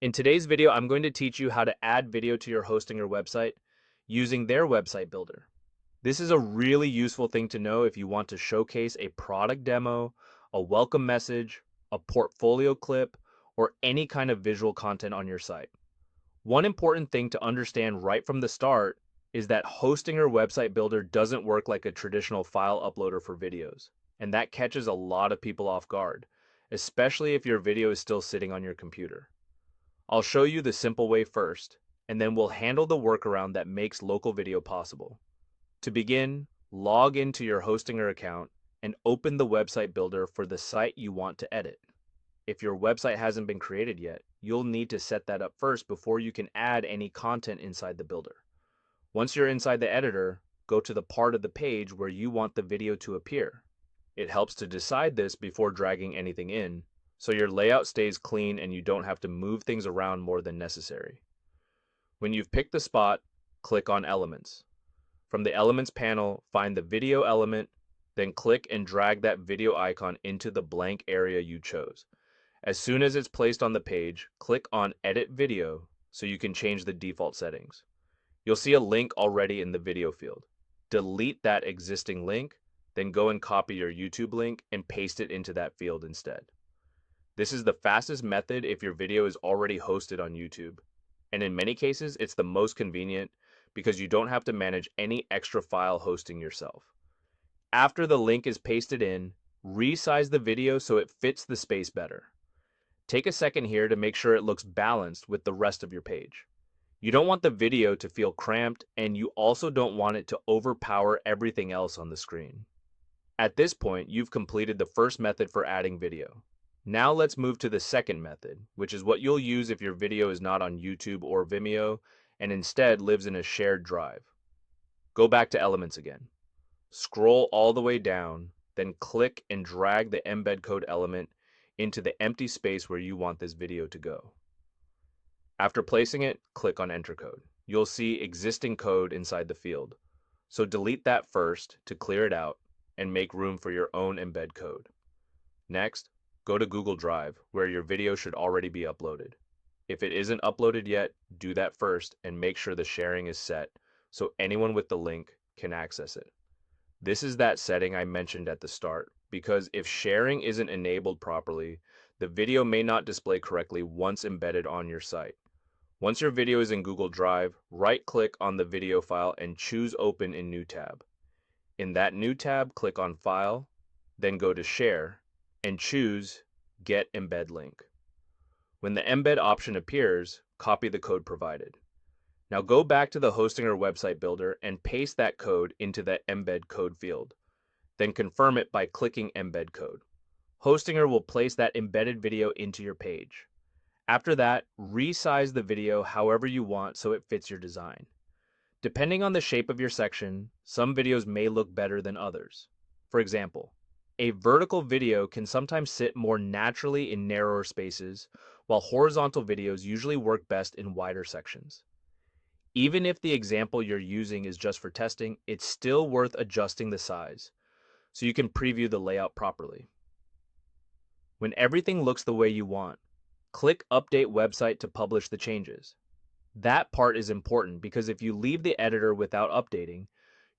In today's video, I'm going to teach you how to add video to your hosting or website using their website builder. This is a really useful thing to know if you want to showcase a product demo, a welcome message, a portfolio clip, or any kind of visual content on your site. One important thing to understand right from the start is that hosting or website builder doesn't work like a traditional file uploader for videos, and that catches a lot of people off guard, especially if your video is still sitting on your computer. I'll show you the simple way first, and then we'll handle the workaround that makes local video possible. To begin, log into your Hostinger account and open the website builder for the site you want to edit. If your website hasn't been created yet, you'll need to set that up first before you can add any content inside the builder. Once you're inside the editor, go to the part of the page where you want the video to appear. It helps to decide this before dragging anything in, so your layout stays clean and you don't have to move things around more than necessary. When you've picked the spot, click on Elements. From the Elements panel, find the video element, then click and drag that video icon into the blank area you chose. As soon as it's placed on the page, click on Edit Video so you can change the default settings. You'll see a link already in the video field. Delete that existing link, then go and copy your YouTube link and paste it into that field instead. This is the fastest method if your video is already hosted on YouTube, and in many cases it's the most convenient because you don't have to manage any extra file hosting yourself. After the link is pasted in, resize the video so it fits the space better. Take a second here to make sure it looks balanced with the rest of your page. You don't want the video to feel cramped, and you also don't want it to overpower everything else on the screen. At this point, you've completed the first method for adding video. Now let's move to the second method, which is what you'll use if your video is not on YouTube or Vimeo and instead lives in a shared drive. Go back to Elements again. Scroll all the way down, then click and drag the embed code element into the empty space where you want this video to go. After placing it, click on Enter Code. You'll see existing code inside the field, so delete that first to clear it out and make room for your own embed code. Next, go to Google Drive, where your video should already be uploaded. If it isn't uploaded yet, do that first and make sure the sharing is set so anyone with the link can access it. This is that setting I mentioned at the start, because if sharing isn't enabled properly, the video may not display correctly once embedded on your site. Once your video is in Google Drive, right-click on the video file and choose Open in New tab. In that new tab, click on File, then go to Share, and choose Get Embed Link. When the embed option appears, copy the code provided. Now go back to the hosting or website builder and paste that code into the embed code field. Then confirm it by clicking Embed Code. Hostinger will place that embedded video into your page. After that, resize the video however you want so it fits your design. Depending on the shape of your section, some videos may look better than others. For example, a vertical video can sometimes sit more naturally in narrower spaces, while horizontal videos usually work best in wider sections. Even if the example you're using is just for testing, it's still worth adjusting the size so you can preview the layout properly. When everything looks the way you want, click Update Website to publish the changes. That part is important because if you leave the editor without updating,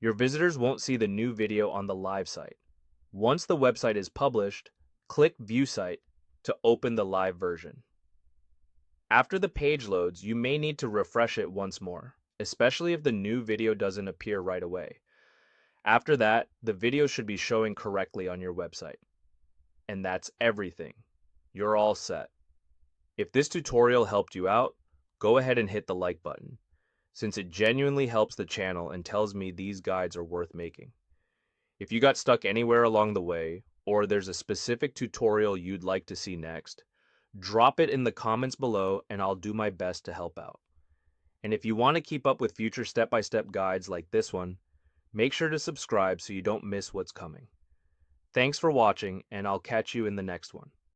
your visitors won't see the new video on the live site. Once the website is published, click View Site to open the live version. After the page loads, you may need to refresh it once more, especially if the new video doesn't appear right away. After that, the video should be showing correctly on your website. And that's everything. You're all set. If this tutorial helped you out, go ahead and hit the like button, since it genuinely helps the channel and tells me these guides are worth making. If you got stuck anywhere along the way, or there's a specific tutorial you'd like to see next, drop it in the comments below and I'll do my best to help out. And if you want to keep up with future step-by-step guides like this one, make sure to subscribe so you don't miss what's coming. Thanks for watching, and I'll catch you in the next one.